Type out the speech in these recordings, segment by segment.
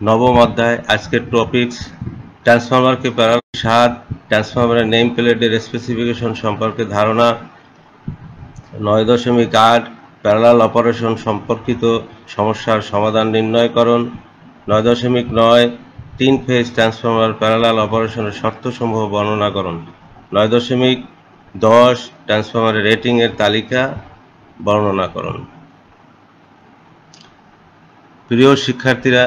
নবম অধ্যায়। আজকের টপিকস ট্রান্সফরমারকে প্যারালাল 7, ট্রান্সফরমারের নেম প্লেটের স্পেসিফিকেশন সম্পর্কে ধারণা। 9.8 প্যারালাল অপারেশন সম্পর্কিত সমস্যার সমাধান নির্ণয়করণ। 9.9 তিন ফেজ ট্রান্সফরমার প্যারালাল অপারেশনের শর্তসমূহ বর্ণনাকরণ। 9.10 ট্রান্সফরমারের রেটিংয়ের তালিকা বর্ণনাকরণ। প্রিয় শিক্ষার্থীরা,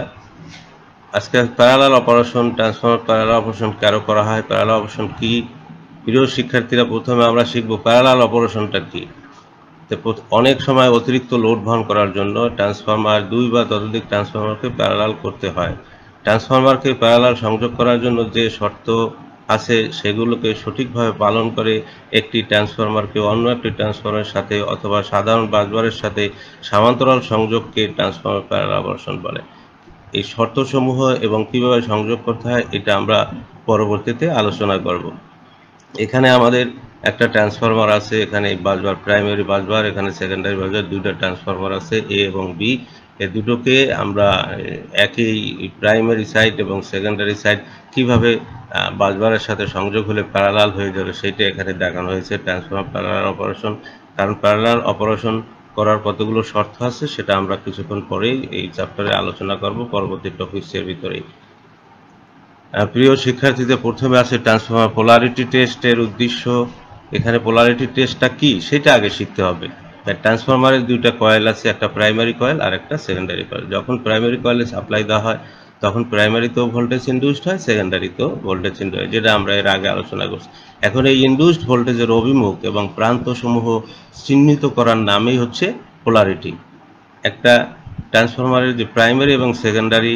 আজকে parallel operation, transformer parallel operation কেন করা হয়, প্যারালাল অপারেশন কি। প্রিয় শিক্ষার্থীরা, প্রথমে আমরা শিখব প্যারালাল অপারেশনটা কি। অনেক সময় অতিরিক্ত লোড বহন করার জন্য ট্রান্সফরমার 2 বা ততোধিক ট্রান্সফরমারকে প্যারালাল করতে হয়। ট্রান্সফরমারকে প্যারালাল সংযোগ করার জন্য যে শর্ত আছে সেগুলোকে সঠিকভাবে পালন করে একটি ট্রান্সফরমারকে অন্য একটি ট্রান্সফরমারের সাথে অথবা সাধারণ বাসবারের সাথে সমান্তরাল সংযোগকে ট্রান্সফরমার প্যারালাল অপারেশন বলে। এই শর্তসমূহ এবং কিভাবে সংযোগ করতে হয় এটা আমরা পরবর্তীতে আলোচনা করব। এখানে আমাদের একটা ট্রান্সফরমার আছে, এখানে বাসবার প্রাইমারি বাসবার, এখানে সেকেন্ডারি বাসবার, দুইটা ট্রান্সফরমার আছে এ এবং বি। এই দুটোকে আমরা একই প্রাইমারি সাইড এবং সেকেন্ডারি সাইড কিভাবে বাসবারের সাথে সংযোগ হলে প্যারালাল হয়ে যাবে সেটা এখানে দেখানো হয়েছে ট্রান্সফরমার প্যারালাল অপারেশন। কারণ প্যারালাল অপারেশন করার কতগুলো শর্ত আছে সেটা আমরা কিছুক্ষণ পরেই এই চ্যাপ্টারে আলোচনা করব পরবর্তী টপিকসের ভিতরেই। প্রিয় শিক্ষার্থীদের, প্রথমে আছে ট্রান্সফরমার পোলারিটি টেস্টের উদ্দেশ্য। এখানে পোলারিটি টেস্টটা কি সেটা আগে শিখতে হবে। ট্রান্সফরমারের দুইটা কয়েল আছে, একটা প্রাইমারি কয়েল আর একটা সেকেন্ডারি কয়েল। যখন প্রাইমারি কয়েলে সাপ্লাই দেওয়া হয় তখন প্রাইমারিতেও ভোল্টেজ ইনডিউসড হয়, সেকেন্ডারিতেও ভোল্টেজ ইনডিউসড হয়, যেটা আমরা এর আগে আলোচনা করছি। এখন এই ইনডিউসড ভোল্টেজের অভিমুখ এবং প্রান্তসমূহ চিহ্নিত করার নামই হচ্ছে পোলারিটি। একটা ট্রান্সফরমারের যে প্রাইমারি এবং সেকেন্ডারি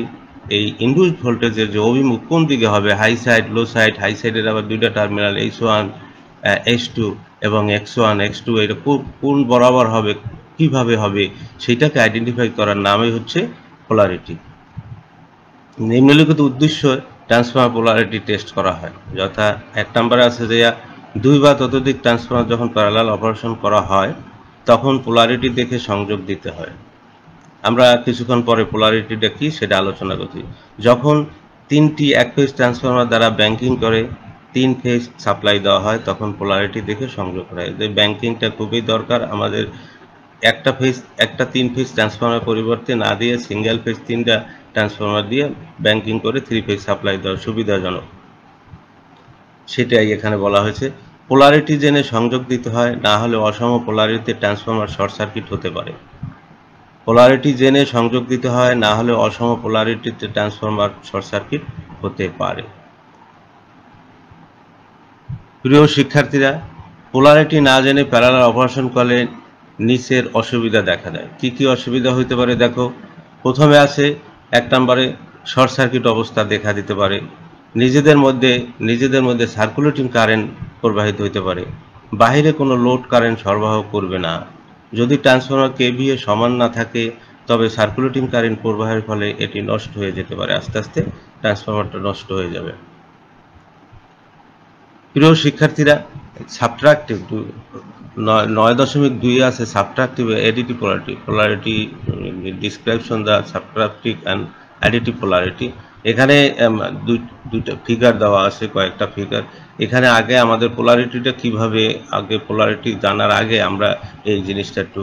এই ইনডিউসড ভোল্টেজের যে অভিমুখ কোন দিকে হবে, হাই সাইড, লো সাইড, হাই সাইডের আবার দুইটা টার্মিনাল H1 H2 এবং X1 X2, এটা কোন বরাবর হবে, কিভাবে হবে, সেটাকে আইডেন্টিফাই করার নামই হচ্ছে পোলারিটি। নিম্নলিখিত উদ্দেশ্য ট্রান্সফরমার পোলারিটি টেস্ট করা হয়। যথা 1 নম্বরে আছে যে 2 বা ততোধিক ট্রান্সফরমার যখন প্যারালাল অপারেশন করা হয় তখন পোলারিটি দেখে সংযোগ দিতে হয়। আমরা কিছুক্ষণ পরে পোলারিটিটা কি সেটা আলোচনা করছি। যখন তিনটি এক ফেজ ট্রান্সফরমার দ্বারা ব্যাংকিং করে 3 ফেজ সাপ্লাই দেওয়া হয় তখন পোলারিটি দেখে সংযোগ করা হয়। যে ব্যাংকিংটা খুবই দরকার আমাদের। একটা 3 ফেজ ট্রান্সফরমার পরিবর্তে না দিয়ে সিঙ্গেল ফেজ 3টা ট্রান্সফরমার দিয়ে ব্যাংকিং করে 3 ফেজ সাপ্লাই দেওয়া সুবিধাজনক, সেটাই এখানে বলা হয়েছে। পোলারিটি জেনে সংযোগ দিতে হয়, না হলে অসম পোলারিটিতে ট্রান্সফরমার শর্ট সার্কিট হতে পারে। পোলারিটি জেনে সংযোগ দিতে হয়, না হলে অসম পোলারিটিতে ট্রান্সফরমার শর্ট সার্কিট হতে পারে। প্রিয় শিক্ষার্থীরা, পোলারিটি না জেনে প্যারালাল অপারেশন করলে নিচের অসুবিধা দেখা দেয়। কি কি অসুবিধা হতে পারে দেখো। প্রথমে আছে 1 নম্বরে শর্ট সার্কিট অবস্থা দেখা দিতে পারে। নিজেদের মধ্যে সার্কুলেটিং কারেন্ট প্রবাহিত হতে পারে। বাহিরে কোনো লোড কারেন্ট সরবরাহ করবে না। যদি ট্রান্সফরমার কেভিএ সমান না থাকে তবে সার্কুলেটিং কারেন্ট প্রবাহের ফলে এটি নষ্ট হয়ে যেতে পারে, আস্তে আস্তে ট্রান্সফরমারটা নষ্ট হয়ে যাবে। প্রিয় শিক্ষার্থীরা, সাবট্রাকটিভ 9.2 আছে subtractive additive polarity description the subtractive and additive polarity. এখানে দুইটা ফিগার দেওয়া আছে, কয়েকটা ফিগার। এখানে আগে আমাদের পোলারিটিটা কিভাবে, আগে পোলারিটি জানার আগে আমরা এই জিনিসটা একটু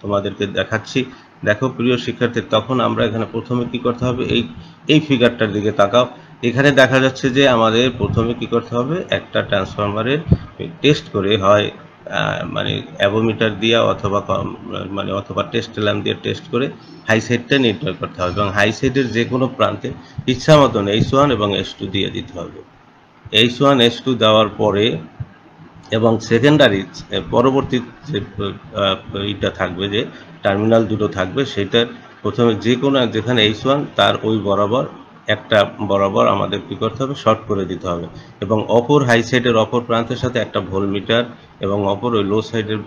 তোমাদেরকে দেখাচ্ছি। দেখো প্রিয় শিক্ষার্থী, তখন আমরা এখানে প্রথমে কি করতে হবে, এই ফিগারটার দিকে তাকাও। এখানে দেখা যাচ্ছে যে আমাদের প্রথমে কি করতে হবে, একটা ট্রান্সফরমারের টেস্ট করে হয় মানে অ্যাভোমিটার দিয়ে অথবা টেস্ট ল্যাম্প দিয়ে টেস্ট করে হাই সাইডটা নির্ণয় করতে হবে এবং হাই সাইডের যে কোনো প্রান্তে ইচ্ছা মতন H1 এবং H2 দিয়ে দিতে হবে। H1 H2 দেওয়ার পরে এবং সেকেন্ডারি পরবর্তী যে ইটা থাকবে, যে টার্মিনাল দুটো থাকবে, সেটার প্রথমে যেখানে H1 তার ওই বরাবর আমাদের কি করতে হবে, শর্ট করে দিতে হবে এবং অপর হাই সাইডের অপর প্রান্তের সাথে একটা ভোল্টমিটার এবং অপর ওই লো সাইডের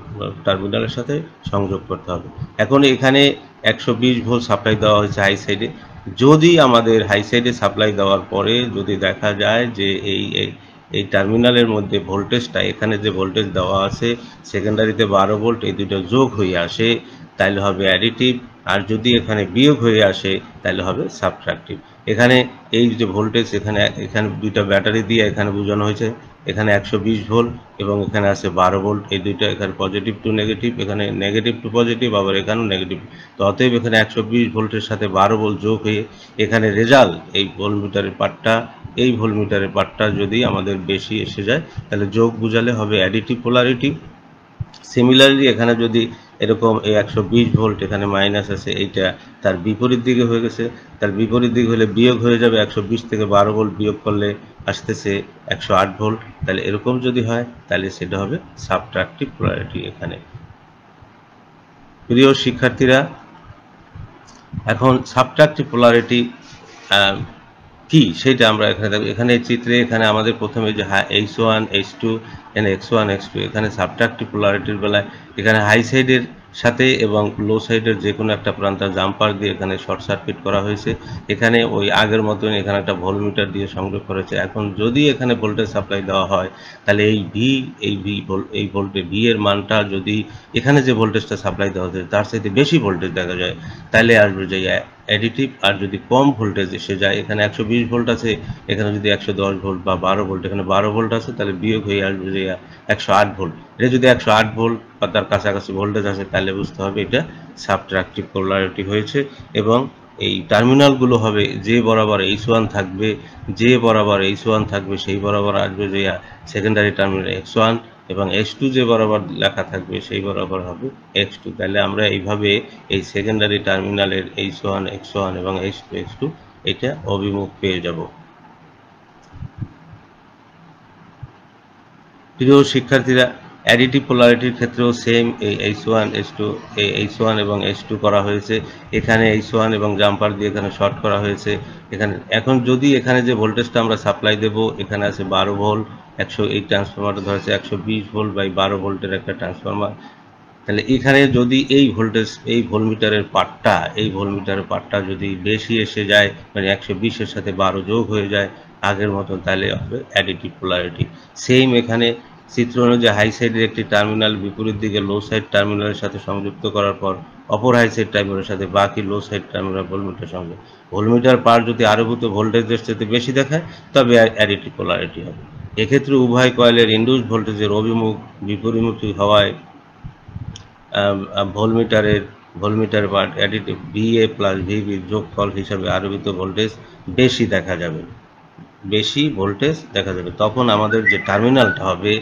টার্মিনালের সাথে সংযোগ করতে হবে। এখন এখানে 120 ভোল্ট সাপ্লাই দেওয়া হয়েছে হাই সাইডে। যদি আমাদের হাই সাইডে সাপ্লাই দেওয়ার পরে যদি দেখা যায় যে এই টার্মিনালের মধ্যে ভোল্টেজটা, এখানে যে ভোল্টেজ দেওয়া আছে সেকেন্ডারিতে 12 ভোল্ট, এই দুটো যোগ হয়ে আসে, তাহলে হবে অ্যাডিটিভ, আর যদি এখানে বিয়োগ হয়ে আসে তাহলে হবে সাবট্রাকটিভ। এখানে এই যে ভোল্টেজ এখানে এখানে দুইটা ব্যাটারি দিয়ে এখানে বোঝানো হয়েছে, এখানে 120 ভোল্ট এবং এখানে আছে 12 ভোল্ট, এই দুইটা এখানে পজিটিভ টু নেগেটিভ, এখানে নেগেটিভ টু পজিটিভ, আবার এখানেও নেগেটিভ। তো অতএব এখানে 120 ভোল্টের সাথে 12 ভোল্ট যোগ হয়ে এখানে রেজাল্ট এই ভোল্টমিটারের পার্টটা, এই ভোল্টমিটারের পার্টটা যদি আমাদের বেশি এসে যায় তাহলে যোগ বুঝালে হবে অ্যাডিটিভ পোলারিটি। সিমিলারলি এখানে যদি এরকম এই 120 ভোল্ট এখানে মাইনাস আছে, এইটা তার বিপরীত দিকে হয়ে গেছে, তার বিপরীত দিকে হলে বিয়োগ হয়ে যাবে, 120 থেকে 12 ভোল্ট বিয়োগ করলে আসতেছে 108 ভোল্ট। তাহলে এরকম যদি হয় তাহলে সেটা হবে সাবট্রাকটিভ পোলারিটি। এখানে প্রিয় শিক্ষার্থীরা, এখন সাবট্রাকটিভ পোলারিটি কি সেটা আমরা এখানে দেখব। এখানে চিত্রে এখানে আমাদের প্রথমে যে H1 H2 এখানে X1 X2, এখানে সাবট্রাকটিভ পোলারিটির বেলায় এখানে হাই সাইডের সাথে এবং লো সাইডের যে কোনো একটা প্রান্ত জাম্পার দিয়ে এখানে শর্ট সার্কিট করা হয়েছে। এখানে ওই আগের মতন এখানে একটা ভোল্টমিটার দিয়ে সংযোগ করেছে। এখন যদি এখানে ভোল্টেজ সাপ্লাই দেওয়া হয় তাহলে এই ভোল্টে ভি এর মানটা যদি এখানে যে ভোল্টেজটা সাপ্লাই দেওয়া হচ্ছে তার সাথে বেশি ভোল্টেজ দেখা যায় তাহলে আসবে যে অ্যাডিটিভ। আর যদি কম ভোল্টেজ এসে যায়, এখানে 120 ভোল্ট আছে, এখানে যদি 110 ভোল্ট বা 12 ভোল্ট, এখানে 12 ভোল্ট আছে, তাহলে বিয়োগ হয়ে আসবে যে 108 ভোল্ট। এটা যদি 108 ভোল্ট বা তার কাছাকাছি ভোল্টেজ আছে তাহলে বুঝতে হবে এটা সাবট্রাকটিভ পোলারিটি হয়েছে। এবং এই টার্মিনালগুলো হবে যে বরাবর H1 থাকবে, যে বরাবর H1 থাকবে সেই বরাবর আসবে যে সেকেন্ডারি টার্মিনাল X1, এবং X2 যে বরাবর লেখা থাকবে সেই বরাবর হবে X2। তাহলে আমরা এইভাবে এই সেকেন্ডারি টার্মিনালের H1 X1 এবং H2 X2 এটা অভিমুখ পেয়ে যাব। প্রিয় শিক্ষার্থীরা, অ্যাডিটিভ পোলারিটির ক্ষেত্রেও সেম এই H1 এবং H2 করা হয়েছে। এখানে H1 এবং জাম্পার দিয়ে এখানে শর্ট করা হয়েছে। এখানে এখন যদি এখানে যে ভোল্টেজটা আমরা সাপ্লাই দেব, এখানে আছে 12 ভোল্ট, এই ট্রান্সফরমারটা ধরেছে 120 ভোল্ট বাই 12 ভোল্টের একটা ট্রান্সফরমার। তাহলে এখানে যদি এই ভোল্টেজ এই ভোল্টমিটারের পার্টটা যদি বেশি এসে যায়, মানে 120-এর সাথে 12 যোগ হয়ে যায় আগের মতন, তাহলে হবে অ্যাডিটিভ পোলারিটি। সেম এখানে চিত্র অনুযায়ী হাই সাইডের একটি টার্মিনাল বিপরীত দিকে লো সাইড টার্মিনালের সাথে সংযুক্ত করার পর অপর হাই সাইড টার্মিনালের সাথে বাকি লো সাইড টার্মিনাল ভোল্টমিটার সঙ্গে ভোল্টমিটার পার্ট যদি আরোপিত ভোল্টেজের সাথে বেশি দেখায় তবে অ্যাডিটিভ পোলারিটি হবে। এক্ষেত্রে উভয় কয়েলের ইনডিউসড ভোল্টেজের অভিমুখ বিপরীতমুখী হওয়ায় voltmeter part additive VA plus VB যোগফল হিসাবে আরোপিত ভোল্টেজ বেশি ভোল্টেজ দেখা যাবে। তখন আমাদের যে টার্মিনালটা হবে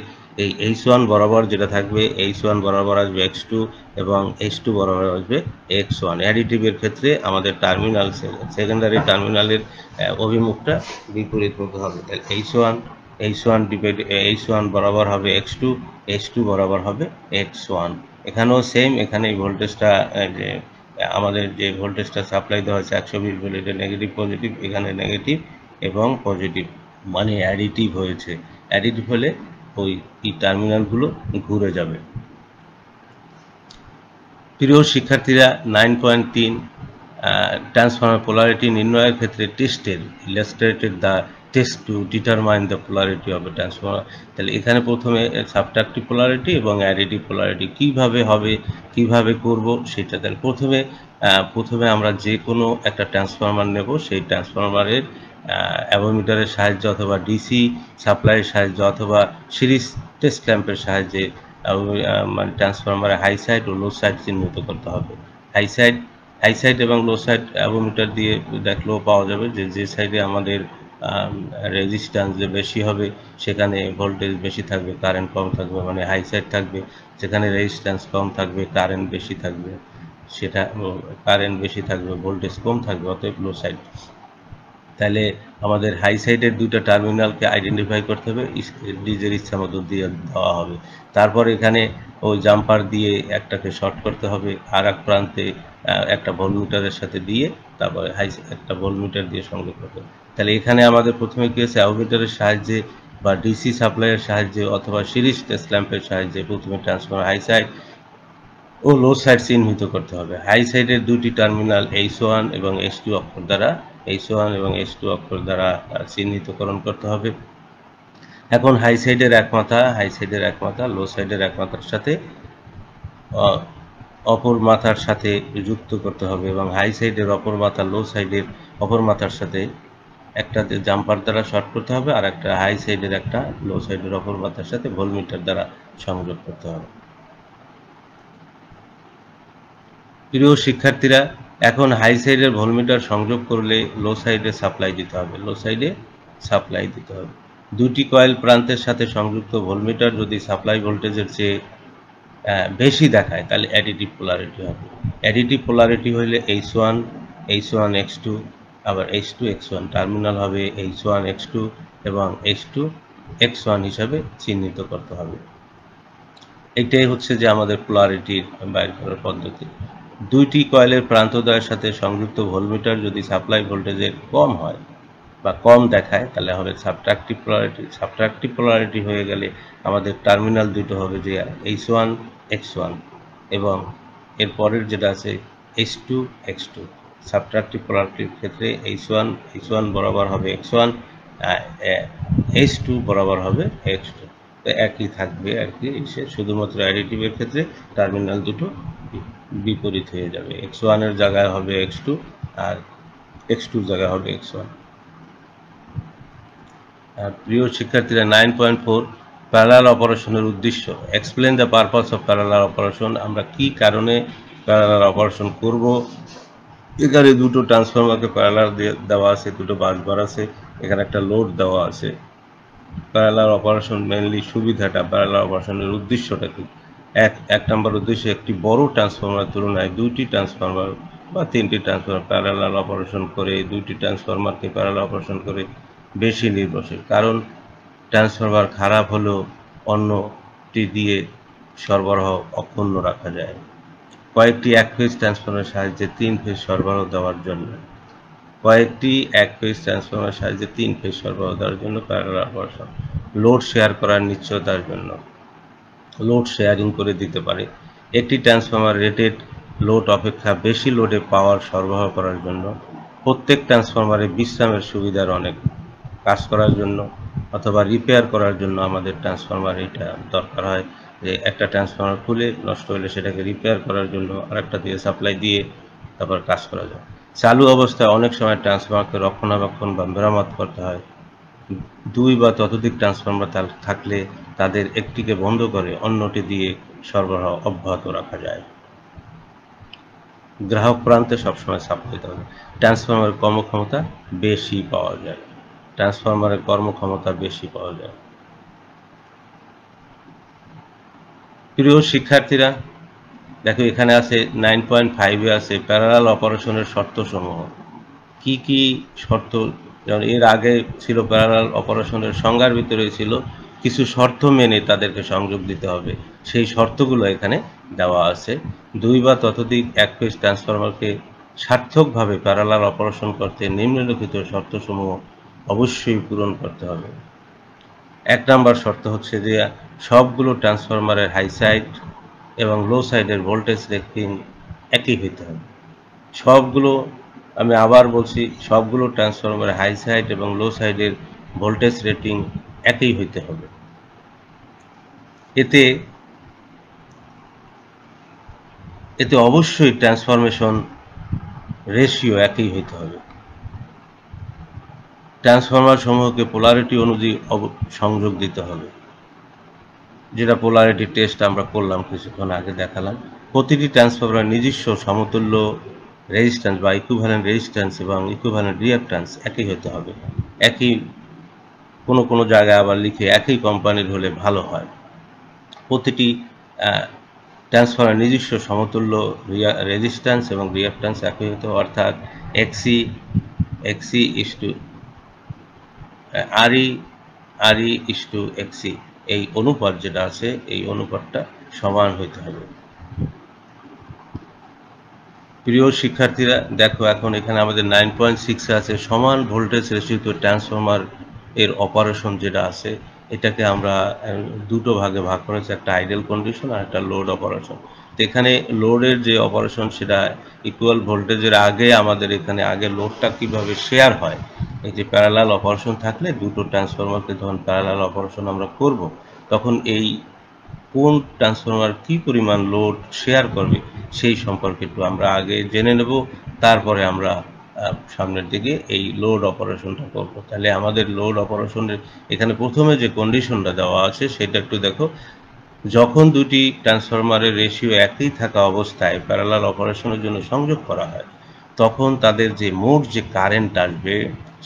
এই H1 বরাবর যেটা থাকবে, H1 বরাবর আসবে X2 এবং H2 বরাবর আসবে X1। অ্যাডিটিভের ক্ষেত্রে আমাদের সেকেন্ডারি টার্মিনালের অভিমুখটা বিপরীতমুখী হবে। তাহলে H1 বরাবর হবে X2, H2 বরাবর হবে X1। এখানেও সেম, এখানে এই ভোল্টেজটা যে আমাদের যে ভোল্টেজটা সাপ্লাই দেওয়া হয়েছে 120 ভোল্ট, এটা নেগেটিভ পজিটিভ, এখানে নেগেটিভ এবং পজিটিভ, মানে অ্যাডিটিভ হয়েছে। অ্যাডিটিভ হলে ওই টার্মিনালগুলো ঘুরে যাবে। প্রিয় শিক্ষার্থীরা, 9.3 ট্রান্সফরমার পোলারিটি নির্ণয়ের ক্ষেত্রে টেস্টের illustrated the test to determine the polarity of A transformer. তাহলে এখানে প্রথমে সাবট্রাকটিভ পোলারিটি এবং অ্যাডিটিভ পোলারিটি কিভাবে হবে, কিভাবে করব সেটা। তাহলে প্রথমে আমরা যে কোনো একটা ট্রান্সফরমার নেব, সেই ট্রান্সফরমারের অ্যাভোমিটারের সাহায্যে অথবা ডিসি সাপ্লাইয়ের সাহায্যে অথবা সিরিজ টেস্ট ল্যাম্পের সাহায্যে মানে ট্রান্সফরমারের হাই সাইড ও লো সাইড চিহ্নিত করতে হবে। হাই সাইড এবং লো সাইড অ্যাভোমিটার দিয়ে দেখলেও পাওয়া যাবে যে সাইডে আমাদের রেজিস্ট্যান্স যে বেশি হবে সেখানে ভোল্টেজ বেশি থাকবে, কারেন্ট কম থাকবে, মানে হাই সাইড থাকবে। যেখানে রেজিস্ট্যান্স কম থাকবে, কারেন্ট বেশি থাকবে, ভোল্টেজ কম থাকবে, অতএব লো সাইড। তাহলে আমাদের হাই সাইডের দুটো টার্মিনালকে আইডেন্টিফাই করতে হবে, নিজের ইচ্ছা মতো দিয়ে দেওয়া হবে। তারপর এখানে ওই জাম্পার দিয়ে একটাকে শর্ট করতে হবে, আর এক প্রান্তে একটা ভোল্টমিটারের সাথে দিয়ে তারপরে একটা ভোল্টমিটার দিয়ে সংযোগ করতে হবে। তাহলে এখানে আমাদের প্রথমে কি আছে, অ্যাভোমিটারের সাহায্যে বা ডিসি সাপ্লাইয়ের সাহায্যে অথবা সিরিজ টেস্ট ল্যাম্পের সাহায্যে প্রথমে ট্রান্সফরমার হাই সাইড ও লো সাইড চিহ্নিত করতে হবে। হাই সাইডের দুটি টার্মিনাল H1 এবং H2 অক্ষর দ্বারা চিহ্নিতকরণ করতে হবে। এখন হাই সাইডের এক মাথা লো সাইডের এক মাথার সাথে অপর মাথার সাথে যুক্ত করতে হবে এবং হাই সাইডের অপর মাথা লো সাইডের অপর মাথার সাথে একটা জাম্পার দ্বারা শর্ট করতে হবে আর একটা হাই সাইডের একটা লো সাইডের অপর মাথার সাথে ভোল্টমিটার দ্বারা সংযোগ করতে হবে। প্রিয় শিক্ষার্থীরা, এখন হাই সাইডের ভোল্টমিটার সংযোগ করলে লো সাইডে সাপ্লাই দিতে হবে, দুটি কয়েল প্রান্তের সাথে সংযুক্ত ভোল্টমিটার যদি সাপ্লাই ভোল্টেজের চেয়ে বেশি দেখায় তাহলে অ্যাডিটিভ পোলারিটি হবে। অ্যাডিটিভ পোলারিটি হলে H1 X2 আবার H2 X1, টার্মিনাল হবে H1 X2 এবং H2 X1 হিসাবে চিহ্নিত করতে হবে। এটাই হচ্ছে যে আমাদের পোলারিটির বাইর করার পদ্ধতি। দুইটি কয়েলের প্রান্তদ্বয়ের সাথে সংযুক্ত ভোল্টমিটার যদি সাপ্লাই ভোল্টেজের কম হয় বা কম দেখায় তাহলে হবে সাবট্রাকটিভ পোলারিটি হয়ে গেলে আমাদের টার্মিনাল দুটো হবে যে H1 X1 এবং এর পরের যেটা আছে H2 X2। সাবট্রাকটিভ পোলারিটির ক্ষেত্রে H1 বরাবর হবে X1, H2 বরাবর হবে X2, তো একই থাকবে আর কি। শুধুমাত্র অ্যাডিটিভের ক্ষেত্রে টার্মিনাল দুটো বিপরীত হয়ে যাবে, X1 এর জায়গায় হবে X2 আর X2 এর জায়গায় হবে X1। প্রিয় শিক্ষার্থীরা, 9.4 প্যারালাল অপারেশনের উদ্দেশ্য। Explain the purpose of parallel operation. আমরা কি কারণে প্যারালাল অপারেশন করব। এখানে দুটো ট্রান্সফরমারকে প্যারালাল দেওয়া আছে, দুটো বাসবার আছে, এখানে একটা লোড দেওয়া আছে। প্যারালাল অপারেশন মেইনলি সুবিধাটা, প্যারালাল অপারেশনের উদ্দেশ্যটা কি? এক নম্বর উদ্দেশ্য, একটি বড় ট্রান্সফরমার তুলনায় দুইটি ট্রান্সফরমার বা তিনটি ট্রান্সফরমার প্যারালাল অপারেশন করে, দুইটি ট্রান্সফরমারকে প্যারালাল অপারেশন করে বেশি নির্ভরশীল। কারণ ট্রান্সফরমার খারাপ হলেও অন্যটি দিয়ে সরবরাহ অক্ষুণ্ণ রাখা যায়। কয়েকটি এক ফেজ ট্রান্সফরমারের সাহায্যে তিন ফেজ সরবরাহ দেওয়ার জন্য প্যারালাল অপারেশন। লোড শেয়ার করার নিশ্চয়তার জন্য, লোড শেয়ারিং করে দিতে পারে। একটি ট্রান্সফরমার রেটেড লোড অপেক্ষা বেশি লোডে পাওয়ার সরবরাহ করার জন্য, প্রত্যেক ট্রান্সফরমারে বিশ্রামের সুবিধার অনেক কাজ করার জন্য অথবা রিপেয়ার করার জন্য আমাদের ট্রান্সফরমার এটা দরকার হয় যে একটা ট্রান্সফরমার খুলে নষ্ট হলে সেটাকে রিপেয়ার করার জন্য আরেকটা দিয়ে সাপ্লাই দিয়ে তারপর কাজ করা যায়। চালু অবস্থায় অনেক সময় ট্রান্সফরমারকে রক্ষণাবেক্ষণ বা মেরামত করতে হয়। দুই বা ততোধিক ট্রান্সফরমার থাকলে তাদের একটিকে বন্ধ করে অন্যটি দিয়ে সরবরাহ অব্যাহত রাখা যায়। গ্রাহক প্রান্তে সবসময় সাপ্লাই দিতে হবে। ট্রান্সফরমারের কর্মক্ষমতা বেশি পাওয়া যায়। প্রিয় শিক্ষার্থীরা, দেখো এখানে আছে 9.5 এ আছে প্যারালাল অপারেশনের শর্তসমূহ। কি কি শর্ত? যেমন এর আগে ছিল প্যারালাল অপারেশনের সংজ্ঞার ভিতরে ছিল কিছু শর্ত মেনে তাদেরকে সংযোগ দিতে হবে, সেই শর্তগুলো এখানে দেওয়া আছে। দুই বা ততোধিক এক ফেজ ট্রান্সফরমারকে সার্থকভাবে প্যারালাল অপারেশন করতে নিম্নলিখিত শর্তসমূহ অবশ্যই পূরণ করতে হবে। এক নম্বর শর্ত হচ্ছে যে সবগুলো ট্রান্সফরমারের হাই সাইড এবং লো সাইডের ভোল্টেজ রেটিং একই হইতে হবে। আমি আবার বলছি, সবগুলো ট্রান্সফরমারের হাই সাইড এবং লো সাইডের ভোল্টেজ রেটিং একই হইতে হবে। এতে অবশ্যই ট্রান্সফরমেশন রেশিও একই হইতে হবে। ট্রান্সফরমার সমূহকে পোলারিটি অনুযায়ী সংযোগ দিতে হবে, যেটা পোলারিটি টেস্ট আমরা করলাম, কিছুক্ষণ আগে দেখালাম। প্রতিটি ট্রান্সফরমার নিজস্ব সমতুল্য রেজিস্ট্যান্স বা ইকুইভ্যালেন্ট রেজিস্ট্যান্স এবং ইকুইভ্যালেন্ট রিঅ্যাক্ট্যান্স একই হতে হবে। কোনো জায়গায় আবার লিখে একই কোম্পানির হলে ভালো হয়। প্রতিটি ট্রান্সফরমার নিজস্ব সমতুল্য রেজিস্ট্যান্স এবং রিঅ্যাক্ট্যান্স একই হতে হবে, অর্থাৎ RE/XC এই অনুপাত যেটা আছে এই অনুপাতটা সমান হইতে হবে। প্রিয় শিক্ষার্থীরা, দেখো এখন এখানে আমাদের 9.6 আছে সমান ভোল্টেজ রেশিওতে ট্রান্সফরমার এর অপারেশন যেটা আছে এটাকে আমরা দুটো ভাগে ভাগ করেছি, একটা আইডেল কন্ডিশন আর একটা লোড অপারেশন। তো এখানে লোডের যে অপারেশন সেটা ইকুয়াল ভোল্টেজের আগে আমাদের এখানে আগে লোডটা কিভাবে শেয়ার হয়, এই যে প্যারালাল অপারেশন থাকলে দুটো ট্রান্সফরমারকে যখন প্যারালাল অপারেশন আমরা করব তখন এই কোন ট্রান্সফরমার কি পরিমাণ লোড শেয়ার করবে সেই সম্পর্কে একটু আমরা আগে জেনে নেব, তারপরে আমরা সামনের দিকে এই লোড অপারেশনটা করব। তাহলে আমাদের লোড অপারেশনের এখানে প্রথমে যে কন্ডিশনটা দেওয়া আছে সেটা একটু দেখো। যখন দুটি ট্রান্সফরমারের রেশিও একই থাকা অবস্থায় প্যারালাল অপারেশনের জন্য সংযোগ করা হয়, তখন তাদের যে মোট যে কারেন্ট আসবে,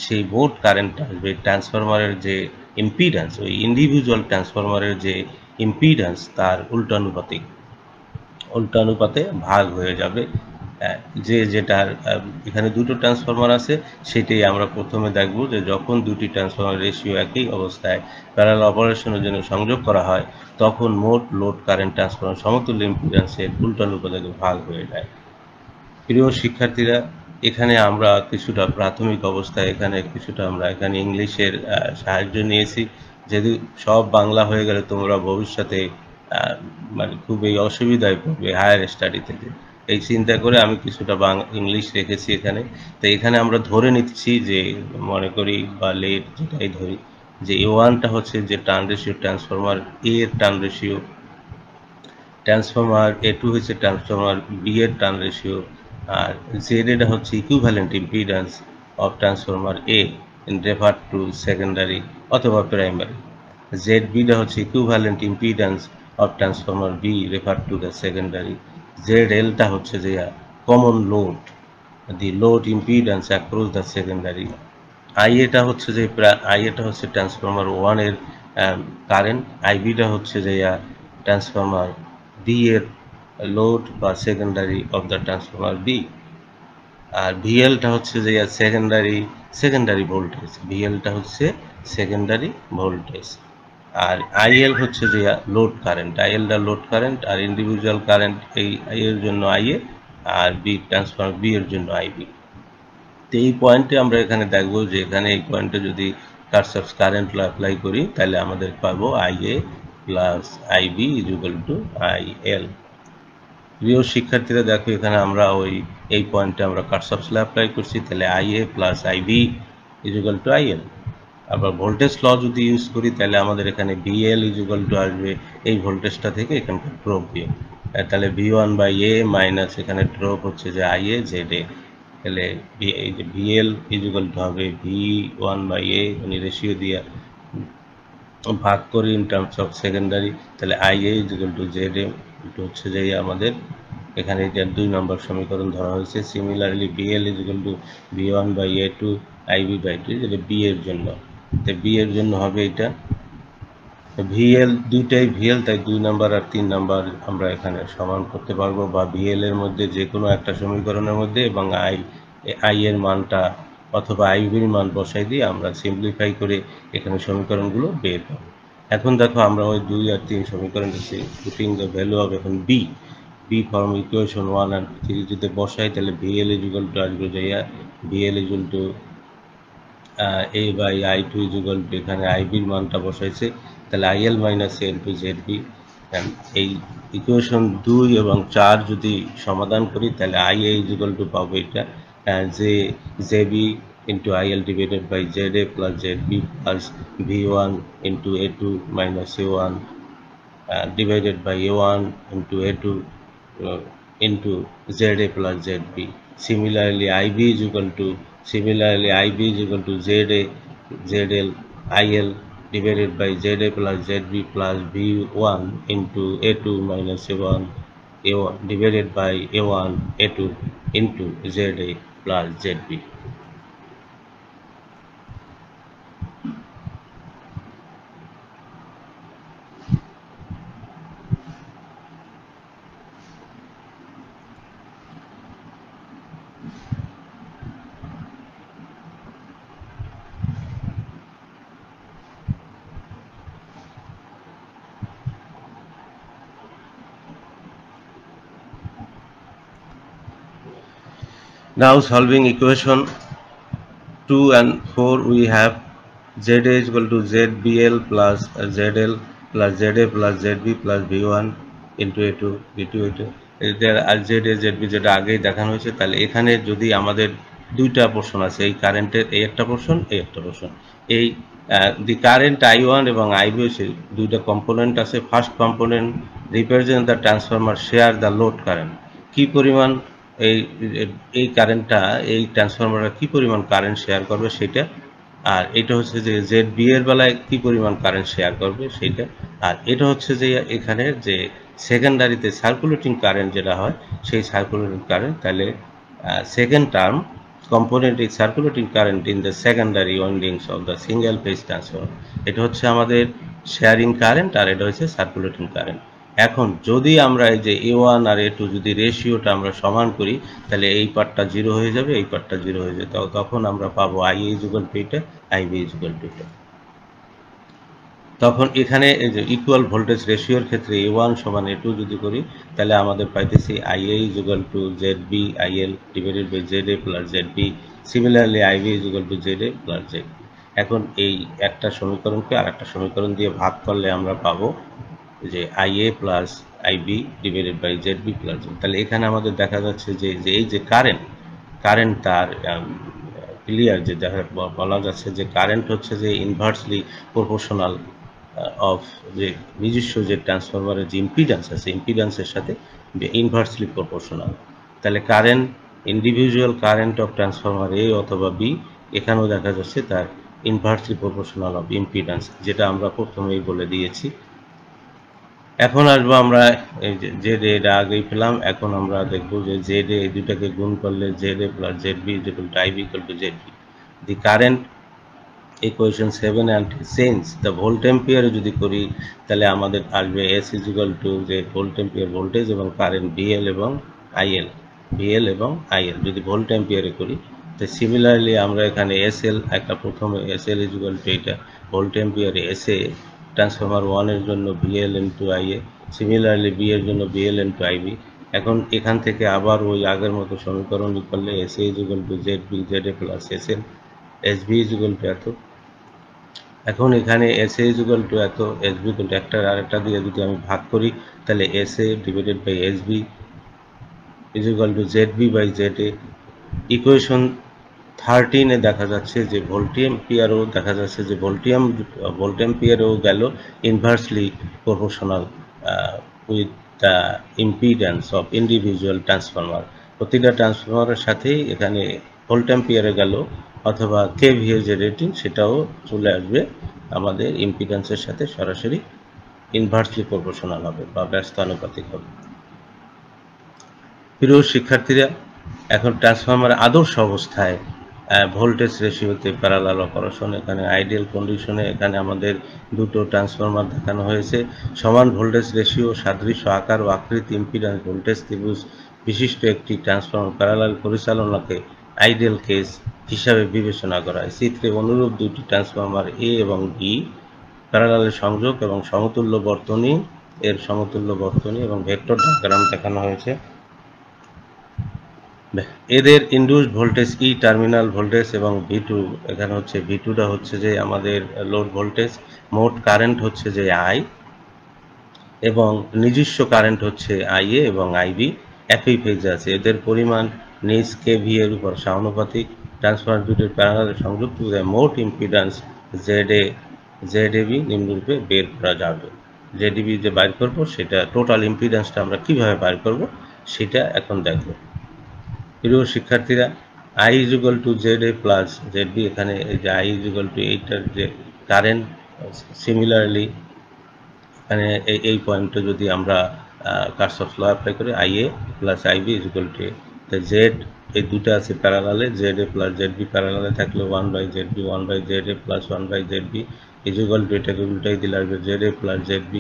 সেই মোট কারেন্ট আসবে ট্রান্সফরমারের যে ইম্পিডেন্স, ওই ইন্ডিভিজুয়াল ট্রান্সফরমারের যে ইম্পিডেন্স তার উল্টানুপাতে ভাগ হয়ে যাবে। যে যেটার এখানে দুটো ট্রান্সফরমার আছে, সেটাই আমরা প্রথমে দেখব যে যখন দুটি ট্রান্সফরমার রেশিও একই অবস্থায় প্যারালাল অপারেশনের জন্য সংযোগ করা হয়, তখন মোট লোড কারেন্ট ট্রান্সফরমার সমতুল্য ইম্পিডেন্সের উল্টানুপাতে ভাগ হয়ে যায়। প্রিয় শিক্ষার্থীরা, এখানে আমরা কিছুটা প্রাথমিক অবস্থায় আমরা এখানে ইংলিশের সাহায্য নিয়েছি। যদি সব বাংলা হয়ে গেলে তোমরা ভবিষ্যতে মানে খুবই অসুবিধায় পড়বে হায়ার স্টাডিতে। এই চিন্তা করে আমি কিছুটা ইংলিশ রেখেছি এখানে। তো এখানে আমরা ধরে নিচ্ছি যে, মনে করি বা লেট যেটাই ধরি, যে A1টা হচ্ছে যে টার্ন রেশিও ট্রান্সফরমার এ এর টার্ন রেশিও, ট্রান্সফরমার A2 হচ্ছে ট্রান্সফরমার B এর টার্ন রেশিও, আর Z এটা হচ্ছে equivalent impedance of transformer A in refer to secondary অথবা প্রাইমারি। ZBটা হচ্ছে equivalent impedance of transformer B refer to the secondary. ZLটা হচ্ছে যে common load, the load impedance across the secondary. IA হচ্ছে ট্রান্সফরমার 1 এর কারেন্ট, IBটা হচ্ছে যে ট্রান্সফরমার B এর লোড বা secondary of the transformer B। আর VLটা হচ্ছে যে সেকেন্ডারি ভোল্টেজ, VLটা হচ্ছে সেকেন্ডারি ভোল্টেজ। আর IL হচ্ছে যে লোড কারেন্ট, ILটা লোড কারেন্ট, আর ইন্ডিভিজুয়াল কারেন্ট এই এর জন্য IA, আর ট্রান্সফরমার B এর জন্য IB। তো এই পয়েন্টে আমরা এখানে দেখব যে এখানে এই পয়েন্টে যদি কারশফস কারেন্ট ল অ্যাপ্লাই করি, তাহলে আমাদের পাবো IA plus IB is equal two IL। প্রিয় শিক্ষার্থীরা দেখো, এখানে আমরা এই পয়েন্টে আমরা কারশফস ল অ্যাপ্লাই করছি, তাহলে IA plus IB is equal two IL। আবার ভোল্টেজ ল যদি ইউজ করি, তাহলে আমাদের এখানে VL ইজ ইকুয়াল টু আসবে এই ভোল্টেজটা থেকে এখানকার ড্রপ দিয়ে, তাহলে V1/A মাইনাস এখানে ড্রপ হচ্ছে যে IA ZA, তাহলে এই যে VL ইজ ইকুয়াল টু হবে V1/A, মানে রেশিও দিয়ে ভাগ করি ইন টার্মস অফ সেকেন্ডারি, তাহলে IA is equal to ZA, এটা হচ্ছে যে আমাদের এখানে এটা 2 নম্বর সমীকরণ ধরা হয়েছে। Similarly VL is equal two V1/A2 IB/2, যেটা B এর জন্য, তো B এর জন্য হবে এটা VL, দুইটাই VL, তাই 2 নাম্বার আর 3 নাম্বার আমরা এখানে সমান করতে পারবো, বা VL এর মধ্যে যে কোনো একটা সমীকরণের মধ্যে এবং I এর মানটা অথবা IB এর মান বসাই দিয়ে আমরা সিম্পলিফাই করে এখানে সমীকরণগুলো বের করব। এখন দেখো, আমরা ওই 2 আর 3 সমীকরণ দিচ্ছি, পুটিং দ্য ভ্যালু অফ এখন B ফর্ম ইকুয়েশন 1 আর 3 যদি বসাই, তাহলে VL ইজ ইকুয়াল টু আসবে যাইয়া VL is equal two A/I2 is equal two এখানে IB এর মানটা বসাইছে, তাহলে IL minus A into ZB। এই ইকুয়েশন 2 এবং 4 যদি সমাধান করি, তাহলে IA ইজ ইকুয়াল টু পাবো এটা JB into IL divided by ZA plus ZB plus V1 into A2 minus A1 divided by A1 into A2 into ZA plus ZB. Similarly, IB is equal to ZA ZL IL divided by ZA plus ZB plus V1 into A2 minus A1 divided by A1 A2 into ZA plus ZB. Now solving equation 2 and 4, we have ZA is equal to ZBL plus ZL plus ZA plus ZB plus V1 into A2 V2 A2, R ZA ZB যেটা আগেই দেখানো হয়েছে। তাহলে এখানে যদি আমাদের দুইটা portion আছে, এই কারেন্টের এই একটা পোর্শন, এই একটা পোর্শন, এই দি কারেন্ট I1 এবং I2 দুইটা কম্পোনেন্ট আছে। First component represent the transformer share the load current, কি পরিমাণ এই এই কারেন্টটা এই ট্রান্সফরমারটা কি পরিমাণ কারেন্ট শেয়ার করবে সেটা। আর এটা হচ্ছে যে ZB এর বেলায় কি পরিমাণ কারেন্ট শেয়ার করবে সেইটা। আর এটা হচ্ছে যে এখানে যে সেকেন্ডারিতে সার্কুলেটিং কারেন্ট যেটা হয় সেই সার্কুলেটিং কারেন্ট। তাহলে second term component is circulating current in the secondary windings of the single phase transformer, এটা হচ্ছে আমাদের শেয়ারিং কারেন্ট আর এটা হচ্ছে সার্কুলেটিং কারেন্ট। এখন যদি আমরা এই যে A1 আর A2 যদি রেশিওটা আমরা সমান করি তাহলে এই পার্টটা 0 হয়ে যাবে, এই পার্টটা 0 হয়ে যাবে, তখন আমরা পাবো IA ইকুয়াল টু এটা, IB ইকুয়াল টু এটা। তখন এখানে এই যে ইকুয়াল ভোল্টেজ রেশিওর ক্ষেত্রে A1 সমান A2 যদি করি তাহলে আমাদের পাইতেছি IA equal to ZB IL divided by ZA plus ZB, similarly IB equal to ZA plus ZB। এখন এই একটা সমীকরণকে আর একটা সমীকরণ দিয়ে ভাগ করলে আমরা পাবো যে IA plus IB divided by ZB plus ZB। তাহলে এখানে আমাদের দেখা যাচ্ছে যে এই যে কারেন্ট তার ক্লিয়ার যে দেখা বলা যাচ্ছে যে কারেন্ট হচ্ছে যে ইনভার্সলি প্রপোর্শনাল অফ যে নিজস্ব যে ট্রান্সফরমারের যে ইম্পিডেন্স আছে ইম্পিডেন্সের সাথে ইনভার্সলি প্রপোর্শনাল। তাহলে current individual current of transformer A অথবা B এখানেও দেখা যাচ্ছে তার ইনভার্সলি প্রপোর্শনাল অফ ইম্পিডেন্স, যেটা আমরা প্রথমেই বলে দিয়েছি। এখন আসবো আমরা এই যে ZA এটা আগেই পেলাম, এখন আমরা দেখবো যে ZA এই দুটাকে গুণ করলে ZA plus ZB equal to IB equal to ZB। The current equation 7 and change the volt অ্যাম্পিয়ারে যদি করি তাহলে আমাদের আসবে S ইকুয়াল টু যে ভোল্ট অ্যাম্পিয়ার ভোল্টেজ এবং কারেন্ট VL এবং IL যদি ভোল্ট অ্যাম্পিয়ারে করি। তো সিমিলারলি আমরা এখানে SL একটা প্রথমে SL ইকুয়াল টু এটা ভোল্ট অ্যাম্পিয়ারে SA ট্রান্সফরমার 1 এর জন্য VL into IA, similarly B এর জন্য VL ইনটু IB। এখন এখান থেকে আবার ওই আগের মতো সমীকরণ করলে SA equal to ZB ZA plus SL, SB equal to এত। এখন এখানে SA ইকুয়াল টু এত, SB ইকুয়াল টু একটা আরেকটা দিয়ে যদি আমি ভাগ করি তাহলে SA divided by SB equal to ZB by ZA। Equation 13 এ দেখা যাচ্ছে যে ভোল্ট অ্যাম্পিয়ারও দেখা যাচ্ছে যে ভোল্ট অ্যাম্পিয়ারও গেল inversely proportional with the impedance of individual transformer. প্রতিটা ট্রান্সফরমারের সাথেই এখানে ভোল্ট অ্যাম্পিয়ারে গেল অথবা KVA যে রেটিং সেটাও চলে আসবে আমাদের ইম্পিডেন্সের সাথে সরাসরি ইনভার্সলি প্রপোর্শনাল হবে বা ব্যস্তানুপাতিক হবে। প্রিয় শিক্ষার্থীরা, এখন ট্রান্সফরমারের আদর্শ অবস্থায় ভোল্টেজ রেশিওতে প্যারালাল অপারেশন, এখানে আইডিয়াল কন্ডিশনে এখানে আমাদের দুটো ট্রান্সফরমার দেখানো হয়েছে। সমান ভোল্টেজ রেশিও, সাদৃশ্য আকার ও আকৃতি, ইম্পিডেন্স ভোল্টেজ ত্রিভুজ বিশিষ্ট একটি ট্রান্সফরমার প্যারালাল পরিচালনাকে আইডিয়াল কেস হিসাবে বিবেচনা করা হয়। চিত্রে অনুরূপ দুটি ট্রান্সফরমার A এবং B প্যারালালের সংযোগ এবং সমতুল্য বর্তনী এবং ভেক্টর ডায়াগ্রাম দেখানো হয়েছে। এদের induced voltage E terminal voltage এবং V2, এখানে হচ্ছে V2টা হচ্ছে যে আমাদের লোড ভোল্টেজ, মোট কারেন্ট হচ্ছে যে I এবং নিজস্ব কারেন্ট হচ্ছে IA এবং IB একই ফেজে আছে। এদের পরিমাণ নিজ KVA এর উপর সমানুপাতিক। ট্রান্সফরমার দুটির প্যারালালে সংযুক্ত মোট ইম্পিডেন্স ZAB নিম্নরূপে বের করা যাবে। ZAB যে বাইর করব সেটা টোটাল ইম্পিডেন্সটা আমরা কিভাবে বাইর করব সেটা এখন দেখব। প্রিয় শিক্ষার্থীরা, I equal to ZA plus ZB, এখানে এই যে I ইকুয়াল টু এইটার যে কারেন্ট, সিমিলারলি এখানে এই পয়েন্টে যদি আমরা কার্সফ ল অ্যাপ্লাই করি IA plus IB equal two তো Z এই দুটো আছে প্যারালালে, ZA প্লাস ZB প্যারালালে থাকলে 1/ZB 1/ZA plus 1/ZB equal to এটাকে উল্টাই দিলে আসবে ZA প্লাস ZB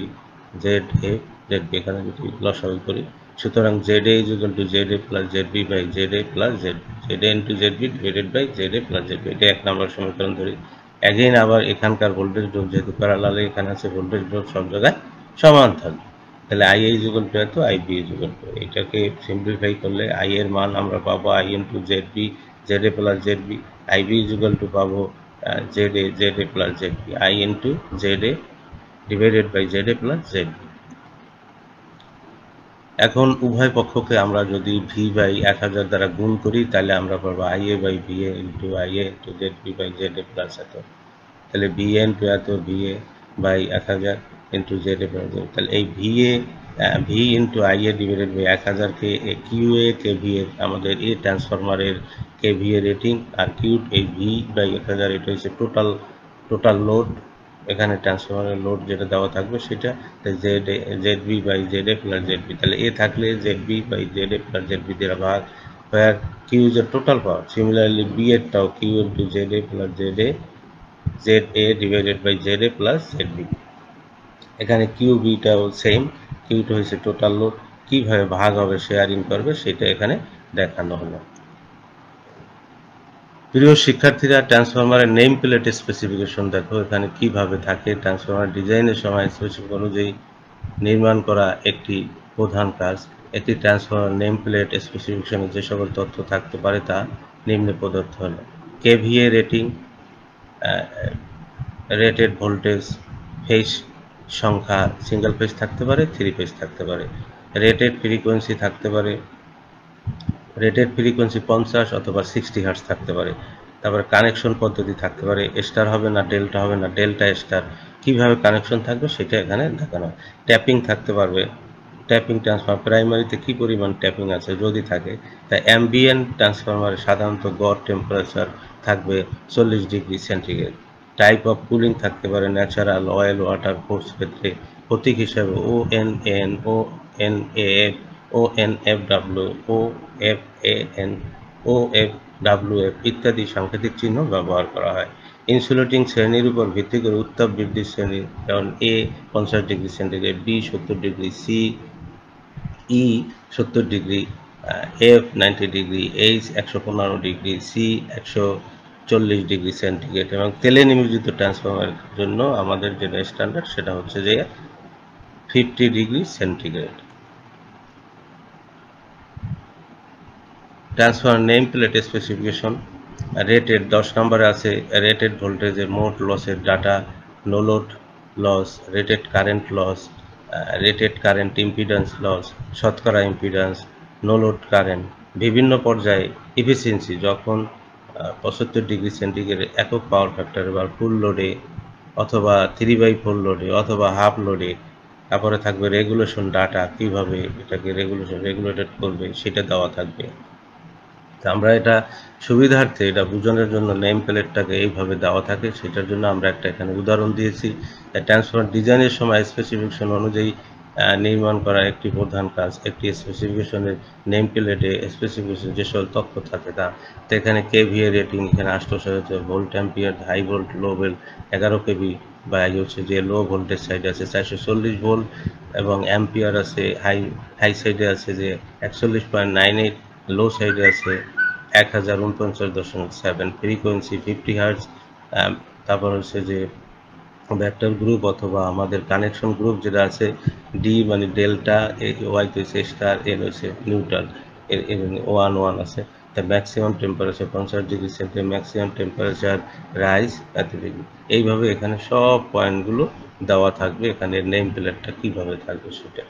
ZB এখানে যদি লসাগু করি, সুতরাং ZA equal to ZA plus ZB by ZA plus ZB, ZA into ZB divided by ZA plus ZB। এটা 1 নম্বর সমীকরণ ধরি। অ্যাগেইন আবার এখানকার ভোল্টেজ ড্রপ যেহেতু প্যারালালে এখানে আছে ভোল্টেজ ড্রপ সব জায়গায় সমান থাকবে। তাহলে IA ইকুয়াল টু এত, IB ইকুয়াল টু, এটাকে সিম্পলিফাই করলে I এর মান আমরা পাবো I into ZB ZA plus ZB, IB equal to পাবো ZA plus ZB, I into ZA divided by ZA plus ZB। এখন উভয় পক্ষকে আমরা যদি V বাই 1000 দ্বারা গুণ করি তাহলে আমরা পাবো IA by VA into IA into ZB by ZA plus এত। তাহলে ভিএ ইন্টু এত VA by 1000 into Z A, তাহলে এই VA V into I A divided by 1000 কে কিউ এ কেভিএ আমাদের এ ট্রান্সফরমারের কেভিএ রেটিং, আর কিউ এই ভি বাই 1000 এটা হচ্ছে টোটাল লোড, এখানে ট্রান্সফরমারের লোড যেটা দেওয়া থাকবে সেটা, Z B by Z A plus Z B, তাহলে এ থাকলে Z B by Z A plus Z B দিয়ে ভাগ, where Q is the total power. Similarly, B at tau Q into ZA plus ZA divided by ZA plus ZB. এখানে QB টাও same, Q2 হচ্ছে total load, কিভাবে ভাগ হবে sharing করবে সেটা এখানে দেখানো হলো। প্রিয় শিক্ষার্থীরা, ট্রান্সফরমারের নেম প্লেট স্পেসিফিকেশন দেখো এখানে কিভাবে থাকে। ট্রান্সফরমার ডিজাইনের সময় স্পেসিফিক অনুযায়ী নির্মাণ করা একটি প্রধান কাজ। একটি ট্রান্সফরমার নেম প্লেট স্পেসিফিকেশনে যে সকল তথ্য থাকতে পারে তা নিম্নে প্রদত্ত হলো: KVA rating, rated voltage, phase সংখ্যা সিঙ্গেল ফেজ থাকতে পারে, 3 ফেজ থাকতে পারে, রেটেড ফ্রিকোয়েন্সি থাকতে পারে, রেটেড ফ্রিকোয়েন্সি 50 অথবা 60 হার্টজ থাকতে পারে। তারপরে কানেকশন পদ্ধতি থাকতে পারে, স্টার হবে না ডেল্টা হবে না, ডেল্টা স্টার, কিভাবে কানেকশন থাকবে সেটা এখানে দেখানো। ট্যাপিং থাকতে পারবে, ট্যাপিং ট্রান্সফরমার প্রাইমারিতে কি পরিমাণ ট্যাপিং আছে যদি থাকে, তা অ্যাম্বিয়েন্ট ট্রান্সফরমারে সাধারণত গড় টেম্পারেচার থাকবে 40 degree centigrade. Type of cooling থাকতে পারে ন্যাচারাল, অয়েল, ওয়াটার, ফোর্স ক্ষেত্রে প্রতীক হিসাবে ONN, ONAF, ONFW, OFAN, OFWF ইত্যাদি সাংকেতিক চিহ্ন ব্যবহার করা হয়। ইনসুলেটিং শ্রেণীর উপর ভিত্তি করে উত্তাপ বৃদ্ধির শ্রেণী, যেমন A 50 degree centigrade, B 70 degree, E 70 degree, F 90 degree, H 115 degree, C 140 degree centigrade. এবং তেলে নিমজ্জিত ট্রান্সফরমারের জন্য আমাদের যেটা স্ট্যান্ডার্ড সেটা হচ্ছে যে 50 degree centigrade. Transformer name plate specification, rated 10 নম্বরে আছে রেটেড ভোল্টেজের মোট লসের data, no load loss, rated current loss, rated current impedance loss, শতকরা ইম্পিডেন্স, নো লোড কারেন্ট, বিভিন্ন পর্যায়ে ইফিসিয়েন্সি যখন 75 ডিগ্রি সেন্টিগ্রেড একক পাওয়ার ফ্যাক্টরে বা ফুল লোডে অথবা 3/4 লোডে অথবা হাফ লোডে। তারপরে থাকবে রেগুলেশন ডাটা, কিভাবে এটাকে রেগুলেটেড করবে সেটা দেওয়া থাকবে। আমরা এটা সুবিধার্থে এটা বোঝানোর জন্য নেম প্লেটটাকে এইভাবে দেওয়া থাকে, সেটার জন্য আমরা একটা এখানে উদাহরণ দিয়েছি। ট্রান্সফরমার ডিজাইনের সময় স্পেসিফিকেশন অনুযায়ী নির্মাণ করা একটি প্রধান কাজ। একটি স্পেসিফিকেশনের নেম প্লেটে স্পেসিফিকেশন যে সকল তথ্য থাকে তা এখানে কেভিএ রেটিং, এখানে 800 volt ampere, high volt, low volt 11 KV, বা হচ্ছে যে লো ভোল্টেজ সাইডে আছে 440 ভোল্ট, এবং অ্যাম্পিয়ার আছে হাই সাইডে আছে যে 41.98, লো সাইডে আছে 1049.7, ফ্রিকোয়েন্সি 50 হার্টজ। তারপর হচ্ছে যে ভেক্টর গ্রুপ অথবা আমাদের কানেকশন গ্রুপ যেটা আছে, ডি মানে ডেল্টা, ওয়াই তো হচ্ছে স্টার, এন হচ্ছে নিউট্রাল, এর 1 আছে। তা maximum temperature 50 degree centigrade, maximum temperature rise এত ডিগ্রি। এইভাবে এখানে সব পয়েন্টগুলো দেওয়া থাকবে, এখানে নেম প্লেটটা কীভাবে থাকবে সেটা।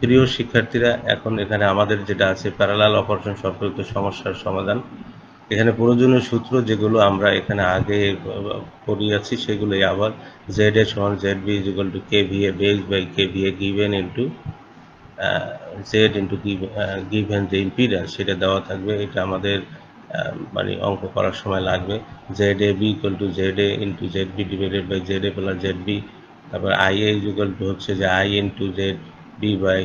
প্রিয় শিক্ষার্থীরা, এখন এখানে আমাদের যেটা আছে প্যারালাল অপারেশন সম্পর্কিত সমস্যার সমাধান। এখানে প্রয়োজনীয় সূত্র যেগুলো আমরা এখানে আগে পড়িয়েছি সেগুলোই আবার, জেড এ সমান Z B is equal to KVA base by KVA given into Z into given যে ইম্পিডেন্স সেটা দেওয়া থাকবে। এটা আমাদের মানে অঙ্ক করার সময় লাগবে। Z A B equal to Z A into Z B divided by Z A plus Z B. তারপর I A is equal to হচ্ছে যে I into Z B by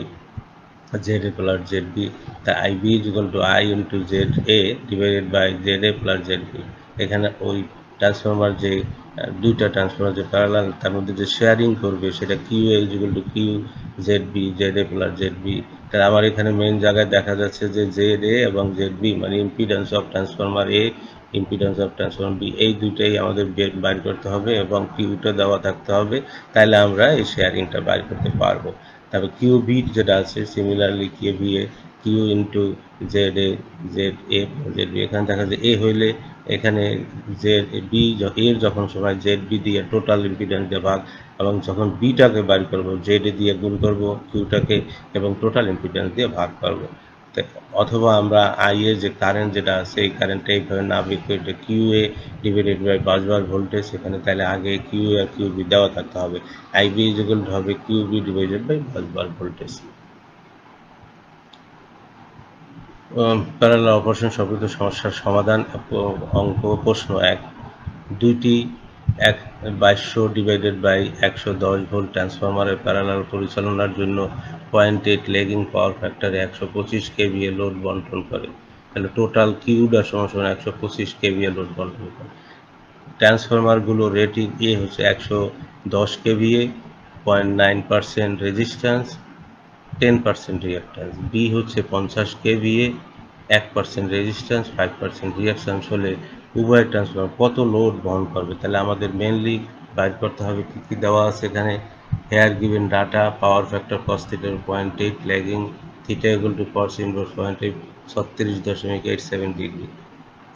Z A plus Z B. তা I B is equal to I into Z A divided by Z A plus Z B. এখানে ওই transformer যে দুইটা transformer যে parallel তার মধ্যে যে শেয়ারিং করবে সেটা Q A is equal to Q Z B, Z A plus Z B. তাহলে আমার এখানে মেইন জায়গায় দেখা যাচ্ছে যে জেড এ এবং জেড বি মানে impedance of transformer A, impedance of transformer B, এই দুইটাই আমাদের বাইর করতে হবে এবং কিউটা দেওয়া থাকতে হবে, তাহলে আমরা এই শেয়ারিংটা বাইর করতে পারবো। তারপর কিউ বি যেটা আছে similarly Q B A Q into Z A Z A Z B. এখানে দেখা যায় এ হইলে এখানে জেড বি এর যখন সময় জেড বি দিয়ে টোটাল ইম্পিডেন্স দিয়ে ভাগ, এবং যখন বিটাকে বাইর করবো জেড এ দিয়ে গুণ করবো কিউটাকে এবং টোটাল ইম্পিডেন্স দিয়ে ভাগ করবো। তো অথবা আমরা আই এর যে কারেন্ট যেটা আছে এই কারেন্টটা এইভাবে না বের করে এটা Q A divided by busbar voltage, এখানে তাহলে আগে কিউ এ আর কিউ বি দেওয়া থাকতে হবে। আইবি ইজ ইকুয়াল টু হবে Q B divided by busbar voltage. Parallel operation সম্পর্কিত সমস্যার সমাধান। অঙ্ক প্রশ্ন 1, দুইটি 2200 ডিভাইডেড বাই 110 ভোল্ট ট্রান্সফরমারের প্যারালাল পরিচালনার জন্য 0.8 লেগিং পাওয়ার ফ্যাক্টরে 125 কেভিএ লোড বন্টন করে। তাহলে টোটাল কিউটা সমান 125 কেভিএ লোড বন্টন করে। ট্রান্সফরমারগুলো রেটিং এ হচ্ছে 110 কেভিএ, 0.9% রেজিস্ট্যান্স, 10% রিঅ্যাক্ট্যান্স। বি হচ্ছে 50 কেভিএ, 1% রেজিস্ট্যান্স, 5% রিঅ্যাকশন হলে উভয় ট্রান্সফরমার কত লোড বহন করবে। তাহলে আমাদের মেনলি বাইর করতে হবে কী কী দেওয়া আছে এখানে। Here given data, power factor cos থিটার 0.8 lagging, theta equal to cos inverse 0.8 36.87 degree.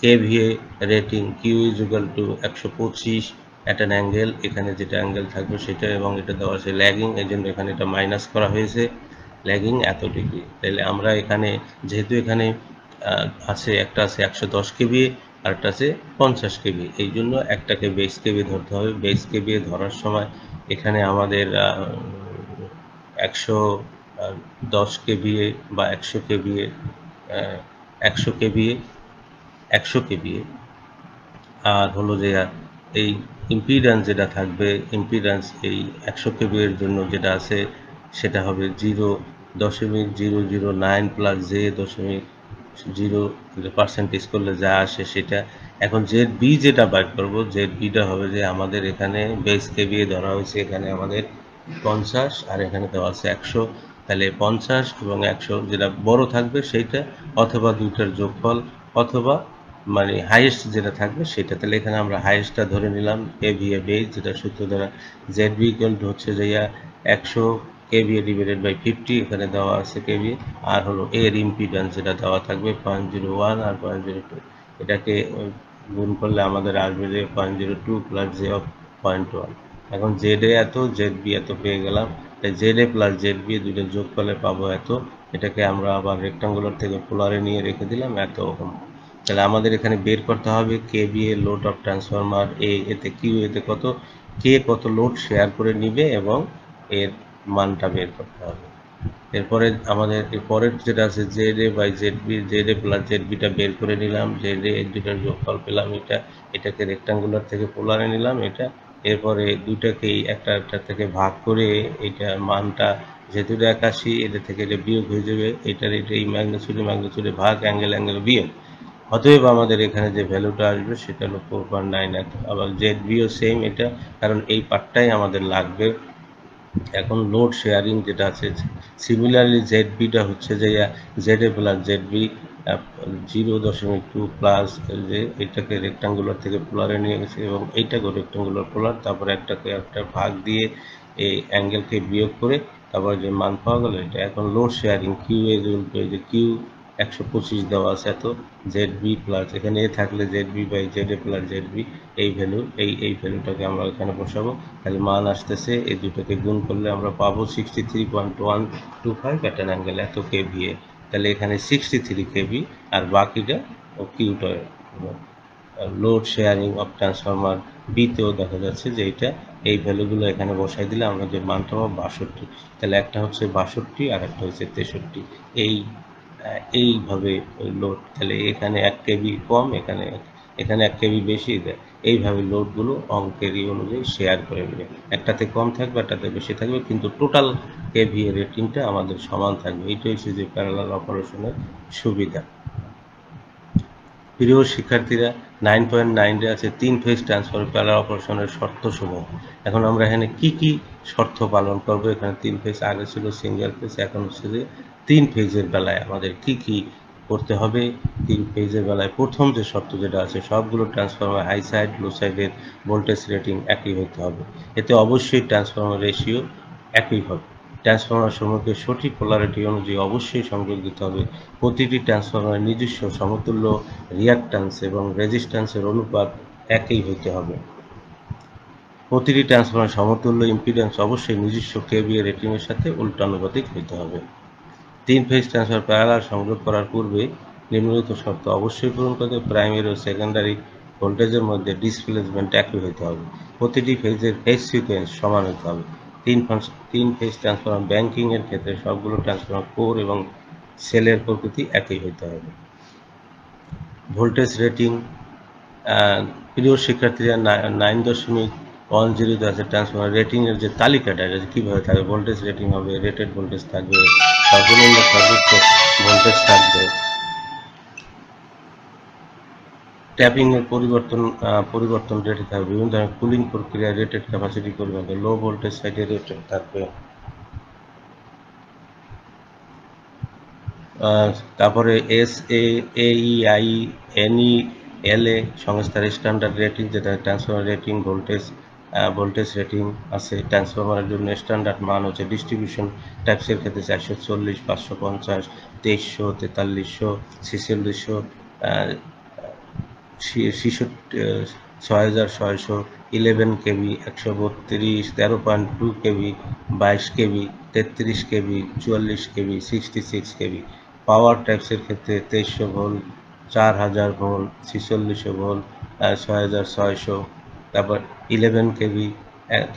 KVA rating, Q is equal to 125 at an angle, এখানে যেটা অ্যাঙ্গেল থাকবে সেটা, এবং এটা দেওয়া আছে ল্যাগিং, এই জন্য এখানে এটা মাইনাস করা হয়েছে, ল্যাগিং এত ডিগ্রি। তাহলে আমরা এখানে যেহেতু এখানে আছে একটা আছে 110 কেভি আর একটা আছে 50 কেভি, এই জন্য একটাকে বেস কেভি ধরতে হবে। বেস কেভি ধরার সময় এখানে আমাদের 110 কেভিএ বা 100 কেভিএ 100 কেভিএ 100 কেভিএ, আর হলো যে এই ইম্পিডেন্স যেটা থাকবে, ইম্পিডেন্স এই 100 কেভি এর জন্য যেটা আছে সেটা হবে 0.009 প্লাস জে 0.0 পার্সেন্টেজ করলে যা আসে সেটা। এখন জেড বি যেটা বাইর করবো, জেড বিটা হবে যে আমাদের এখানে বেস কেভি ধরা হয়েছে, এখানে আমাদের 50 আর এখানে দেওয়া আছে 100, তাহলে 50 এবং 100 যেটা বড় থাকবে সেইটা, অথবা দুইটার যোগফল, অথবা মানে হাইয়েস্ট যেটা থাকবে সেটা। তাহলে এখানে আমরা হাইয়েস্টটা ধরে নিলাম কেভিএ বেস, যেটা সূত্র দ্বারা জেড বি ইকুয়াল টু হচ্ছে যে 100 কেভিএ ডিভাইডেড বাই 50, এখানে দেওয়া আছে কেভিএ, আর হলো এর ইম্পিডেন্স যেটা দেওয়া থাকবে 0.01 আর 0.02, এটাকে গুণ করলে আমাদের আসবে যে 0.02 প্লাস জে অফ 0.1। এখন জেড এ এত, জেড বি এত পেয়ে গেলাম, তাই Z A plus Z B দুটো যোগ করলে পাবো এত। এটাকে আমরা আবার রেক্টাঙ্গুলার থেকে পোলারে নিয়ে রেখে দিলাম এত ওহম। তাহলে আমাদের এখানে বের করতে হবে কেভিএ লোড অফ ট্রান্সফরমার এতে কিউ এতে কত, কে কত লোড শেয়ার করে নিবে এবং এর মানটা বের করতে হবে। এরপরে আমাদের পরের যেটা আছে Z A by Z B, Z A plus Z বিটা বের করে নিলাম, জেড এ দুটার যোগফল পেলাম এটা, এটাকে রেক্টাঙ্গুলার থেকে পোলারে নিলাম এটা। এরপরে দুটাকেই একটা থেকে ভাগ করে এটার মানটা যেহেতু 81, এটা থেকে এটা বিয়োগ হয়ে যাবে, এটার এটা এই ম্যাগনিটিউডে ভাগ, অ্যাঙ্গেল বিয়োগ, অতএব আমাদের এখানে যে ভ্যালুটা আসবে সেটা হলো 4.9। আবার জেড বিও সেম এটা, কারণ এই পার্টটাই আমাদের লাগবে। এখন লোড শেয়ারিং যেটা আছে, সিমিলারলি জেড বিটা হচ্ছে যে Z A plus Z B 0.2 plus যে এটাকে রেক্টাঙ্গুলার থেকে পোলারে নিয়ে গেছে এবং এইটাকে রেক্টাঙ্গুলার পোলার, তারপরে একটাকে একটা ভাগ দিয়ে এই অ্যাঙ্গেলকে বিয়োগ করে তারপর যে মান পাওয়া গেল এটা। এখন লোড শেয়ারিং কিউ এ যে কিউ 125 দেওয়া আছে এত, জেড বি প্লাস এখানে এ থাকলে Z B by Z A plus Z B, এই ভ্যালু এই ভ্যালুটাকে আমরা এখানে বসাবো। তাহলে মান আসতেছে, এই দুটোকে গুণ করলে আমরা পাবো 63.125 অ্যাট অ্যান অ্যাঙ্গেল এত কেভিএ। তাহলে এখানে 63 কেভি, আর বাকিটা কিউটা লোড শেয়ারিং অফ ট্রান্সফরমার বিতেও দেখা যাচ্ছে যে এটা এই ভ্যালুগুলো এখানে বসাই দিলে আমরা যে মানটা পাবো 62। তাহলে একটা হচ্ছে 62 আর একটা হচ্ছে 63। এইভাবে লোড, তাহলে এখানে 1 কেভি কম, এখানে 1 কেভি বেশি দেয়, এইভাবে লোডগুলো অঙ্কের অনুযায়ী শেয়ার করে নেবে, একটাতে কম থাকবে একটাতে বেশি থাকবে, কিন্তু টোটাল কেভিএ রেটিংটা আমাদের সমান থাকবে। এইটা হচ্ছে যে প্যারালাল অপারেশনের সুবিধা। প্রিয় শিক্ষার্থীরা, 9.9 আছে 3 ফেজ ট্রান্সফার প্যারালাল অপারেশনের শর্তসমূহ। এখন আমরা এখানে কি কি শর্ত পালন করব, এখানে 3 ফেজ, আগে ছিল সিঙ্গেল ফেজ, এখন হচ্ছে যে 3 ফেজের বেলায় আমাদের কি কি করতে হবে। 3 ফেজের বেলায় প্রথম যে শর্ত যেটা আছে, সবগুলো ট্রান্সফরমার হাই সাইড লো সাইডের ভোল্টেজ রেটিং একই হতে হবে। এতে অবশ্যই ট্রান্সফরমার রেশিও একই হবে। ট্রান্সফরমার সমূহকে সঠিক পোলারিটি অনুযায়ী অবশ্যই সংযোগ দিতে হবে। প্রতিটি ট্রান্সফরমারের নিজস্ব সমতুল্য রিঅ্যাক্ট্যান্স এবং রেজিস্ট্যান্সের অনুপাত একই হতে হবে। প্রতিটি ট্রান্সফরমার সমতুল্য ইম্পিডেন্স অবশ্যই নিজস্ব কেভিএ রেটিংয়ের সাথে উল্টানুপাতিক হতে হবে। 3 ফেজ ট্রান্সফর প্যারালাল সংযোগ করার পূর্বে নিম্নলিখিত শর্ত অবশ্যই পূরণ করতে প্রাইমারি ও সেকেন্ডারি ভোল্টেজের মধ্যে ডিসপ্লেসমেন্ট একই হতে হবে। প্রতিটি ফেজের ফেজ সিকোয়েন্স সমান হতে হবে। 3 ফেজ ট্রান্সফরমার ব্যাংকিং এর ক্ষেত্রে সবগুলো ট্রান্সফরমার কোর এবং সেলের প্রকৃতি একই হতে হবে। ভোল্টেজ রেটিং, প্রিয় শিক্ষার্থীরা 9.10 আছে ট্রান্সফরমার রেটিং এর যে তালিকাটা এটা কিভাবে থাকবে, ভোল্টেজ রেটিং হবে, রেটেড ভোল্টেজ থাকবে, সর্বনিম্ন সর্বোচ্চ ভোল্টেজ থাকবে, ট্যাপিং এর পরিবর্তন রেটে থাকবে, বিভিন্ন ধরনের কুলিং প্রক্রিয়া রেটেড ক্যাপাসিটি পরিবর্তন, লো ভোল্টেজ সাইডে রেটেড থাকবে। তারপরে SAEI NELA সংস্থার স্ট্যান্ডার্ড রেটিং, যেটা ট্রান্সফরমার রেটিং, ভোল্টেজ রেটিং আছে। ট্রান্সফরমারের জন্য স্ট্যান্ডার্ড মান হচ্ছে ডিস্ট্রিবিউশন টাইপসের ক্ষেত্রে 440, 550, 2300, 4300, 4600, 6600, 11 কেবি, 132, 13.2 কেবি, 22 কেবি, 33 কেবি, 44 কেবি, 66 কেবি। পাওয়ার টাইপসের ক্ষেত্রে 2300 ভোল্ট, 4000 ভোল্ট, 4600 ভোল্ট, 6600, তারপর 11 কেবি,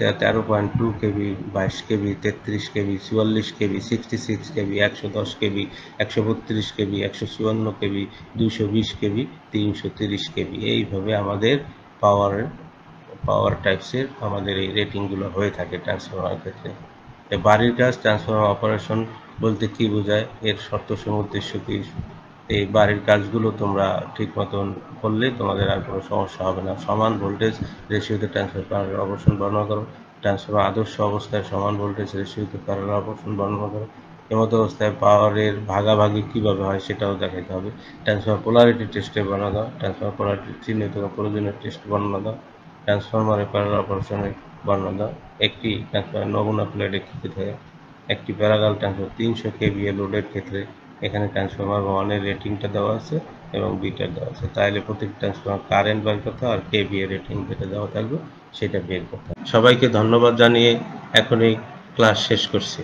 13.2 কেবি, 22 কেবি, 33 কেবি, 44 কেবি, 66 কেবি, 110 কেবি, 132 কেবি, 154 কেবি, 220 কেবি, 330 কেবি। এইভাবে আমাদের পাওয়ার টাইপসের আমাদের এই রেটিংগুলো হয়ে থাকে ট্রান্সফরমারের ক্ষেত্রে। বাড়ির কাজ ট্রান্সফরমার অপারেশন বলতে কি বোঝায়, এর শর্তসমূহ উদ্দেশ্য কি, এই বাড়ির কাজগুলো তোমরা ঠিক মতন করলে তোমাদের আর কোনো সমস্যা হবে না। সমান ভোল্টেজ রেশিওতে ট্রান্সফার প্যারালাল অপারেশন বর্ণনা করো। ট্রান্সফরমার আদর্শ অবস্থায় সমান ভোল্টেজ রেশিওতে প্যারালাল অপারেশন বর্ণনা করো। এমতো অবস্থায় পাওয়ারের ভাগাভাগি কিভাবে হয় সেটাও দেখাতে হবে। ট্রান্সফরমার পোলারিটি টেস্টের বর্ণনা দাও। ট্রান্সফরমার পোলারিটি চিহ্নিত প্রয়োজনীয় টেস্ট বর্ণনা দাও। ট্রান্সফরমারের প্যারালাল অপারেশনের বর্ণনা দাও। একটি ট্রান্সফরমার নমুনা প্লেটে কী থাকে, একটি প্যারালাল ট্রান্সফরমার 300 কেভিএ লোডের ক্ষেত্রে এখানে ট্রান্সফরমার 1 এর রেটিংটা দেওয়া আছে এবং 2টা দেওয়া আছে। তাহলে প্রত্যেক ট্রান্সফরমার কারেন্ট বের করতে আর কেভিএ রেটিং যেটা দেওয়া থাকবে সেটা বের করতে হবে। সবাইকে ধন্যবাদ জানিয়ে এখন এই ক্লাস শেষ করছি।